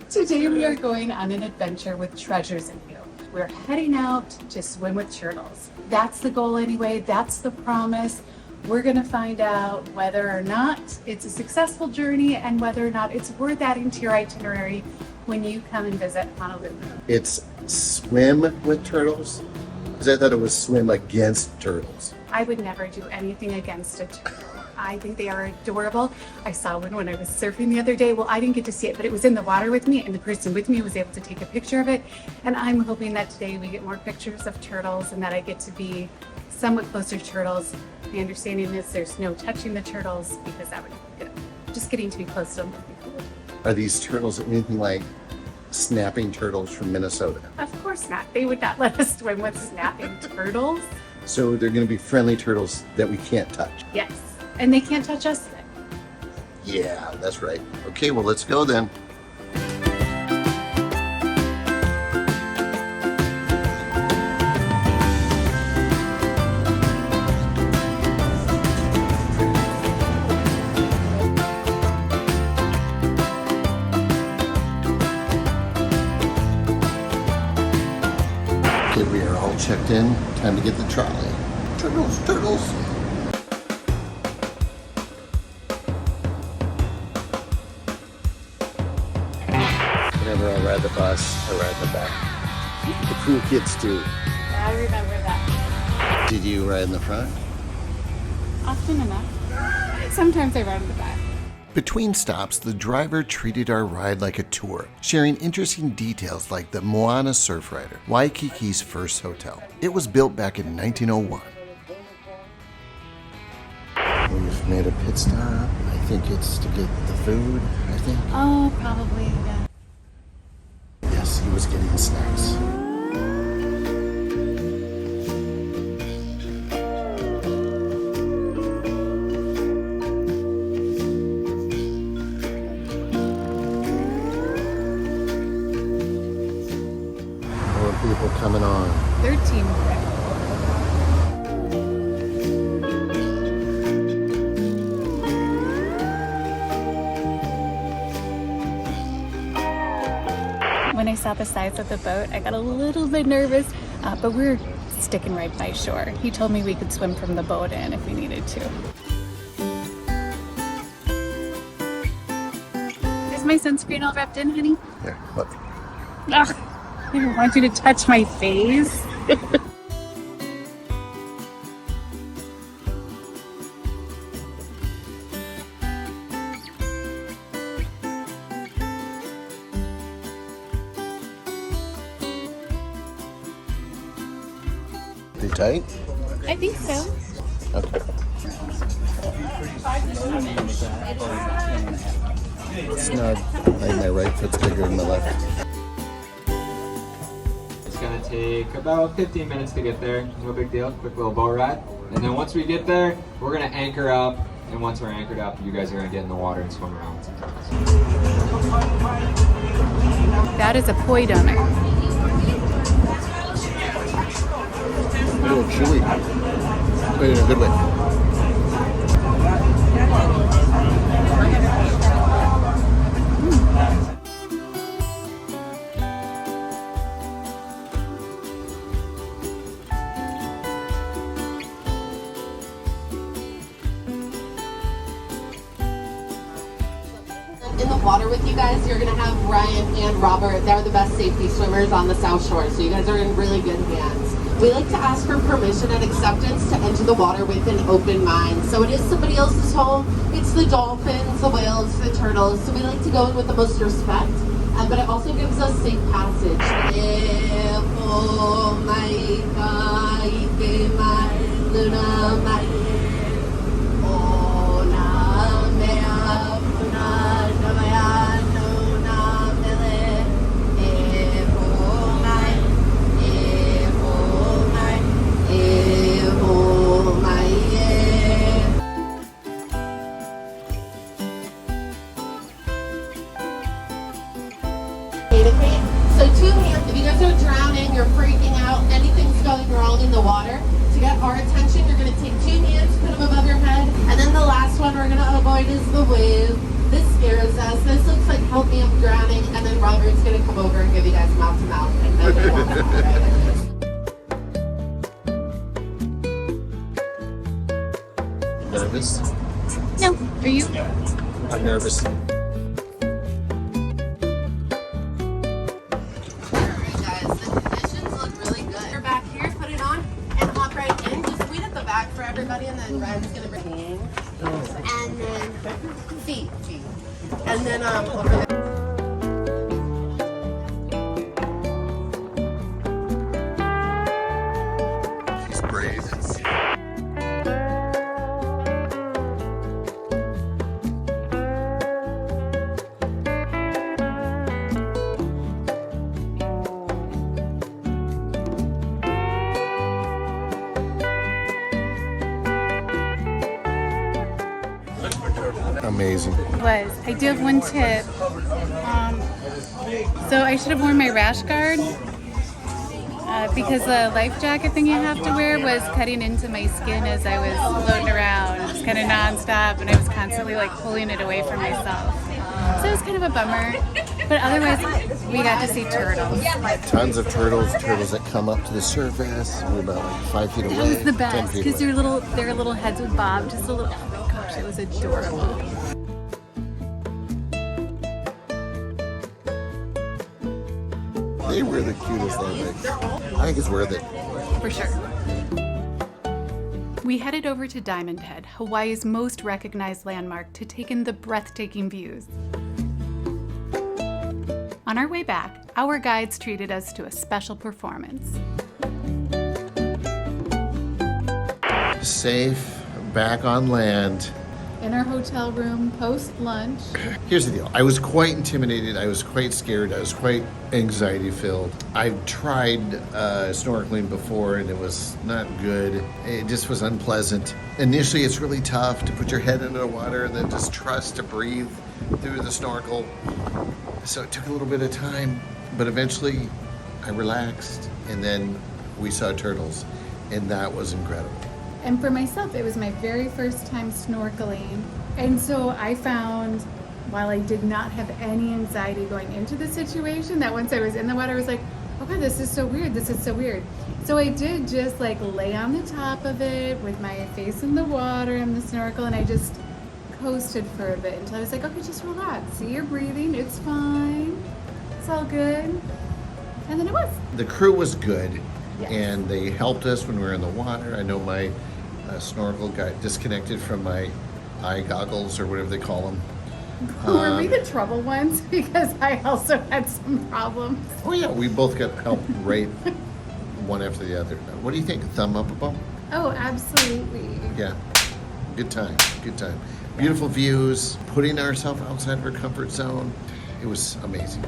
Today we are going on an adventure with treasures in view. We're heading out to swim with turtles. That's the goal anyway, that's the promise. We're gonna find out whether or not it's a successful journey and whether or not it's worth adding to your itinerary when you come and visit Honolulu. It's swim with turtles? Because I thought it was swim against turtles. I would never do anything against a turtle. I think they are adorable. I saw one when I was surfing the other day. Well, I didn't get to see it, but it was in the water with me and the person with me was able to take a picture of it. And I'm hoping that today we get more pictures of turtles and that I get to be somewhat closer to turtles. My understanding is there's no touching the turtles because that would be good. Just getting to be close to them would be cool. Are these turtles anything like snapping turtles from Minnesota? Of course not. They would not let us swim with snapping turtles. So they're going to be friendly turtles that we can't touch. Yes. And they can't touch us then. Yeah, that's right. Okay, well, let's go then. Okay, we are all checked in. Time to get the trolley. Turtles, turtles. Whenever I ride the bus, I ride in the back. The cool kids do. I remember that. Did you ride in the front? Often enough. Sometimes I ride in the back. Between stops, the driver treated our ride like a tour, sharing interesting details like the Moana Surf Rider, Waikiki's first hotel. It was built back in 1901. We've made a pit stop. I think it's to get the food, I think. Oh, probably, yeah. Yes, he was getting snacks. More people coming on. 13. When I saw the size of the boat, I got a little bit nervous, but we're sticking right by shore. He told me we could swim from the boat in if we needed to. Is my sunscreen all wrapped in, honey? Here, look. Ugh, I don't want you to touch my face. They tight? I think so. Okay. Snug. My right foot's bigger than my left. It's gonna take about 15 minutes to get there. No big deal. Quick little boat ride. And then once we get there, we're gonna anchor up. And once we're anchored up, you guys are gonna get in the water and swim around with some turtles. That is a poi donut. A little chewy. But in a good way. In the water with you guys, you're gonna have Ryan and Robert. They're the best safety swimmers on the South Shore, so you guys are in really good hands. We like to ask for permission and acceptance to enter the water with an open mind. So it is somebody else's home. It's the dolphins, the whales, the turtles. So we like to go in with the most respect, but it also gives us safe passage. So 2 hands, if you guys are drowning, you're freaking out, anything's going wrong in the water, to get our attention, you're going to take 2 hands, put them above your head, and then the last one we're going to avoid is the wave. This scares us. This looks like help me, I'm drowning, and then Robert got nervous. Alright guys, the conditions look really good. You're back here, put it on, and hop right in. Just wait at the back for everybody, and then Ryan's gonna bring and then feet. And then over there. She's brave. Amazing. I do have one tip. So I should have worn my rash guard because the life jacket thing you have to wear was cutting into my skin as I was floating around. It was kind of nonstop, and I was constantly like pulling it away from myself. So it was kind of a bummer. But otherwise, we got to see turtles. Tons of turtles that come up to the surface. We're about like 5 feet away. That was the 10 best feet because away. their little heads would bob just a little. Oh my gosh, it was adorable. They were the cutest things. I think it's worth it. For sure. We headed over to Diamond Head, Hawaii's most recognized landmark, to take in the breathtaking views. On our way back, our guides treated us to a special performance. Safe, back on land. In our hotel room, post-lunch. Here's the deal. I was quite intimidated. I was quite scared. I was quite anxiety filled. I've tried snorkeling before and it was not good. It just was unpleasant. Initially, it's really tough to put your head under the water and then just trust to breathe through the snorkel. So it took a little bit of time, but eventually I relaxed and then we saw turtles and that was incredible. And for myself, it was my very first time snorkeling. And so I found, while I did not have any anxiety going into the situation, that once I was in the water, I was like, oh God, this is so weird. This is so weird. So I did just like lay on the top of it with my face in the water and the snorkel, and I just coasted for a bit until I was like, okay, just relax. See, you're breathing. It's fine. It's all good. And then it was. The crew was good. Yes. And they helped us when we were in the water. I know my snorkel got disconnected from my eye goggles or whatever they call them. Were we the trouble ones? Because I also had some problems. Oh yeah, we both got help right one after the other. What do you think? Thumb up above? Oh, absolutely. Yeah, good time, good time. Beautiful views, putting ourselves outside of our comfort zone. It was amazing.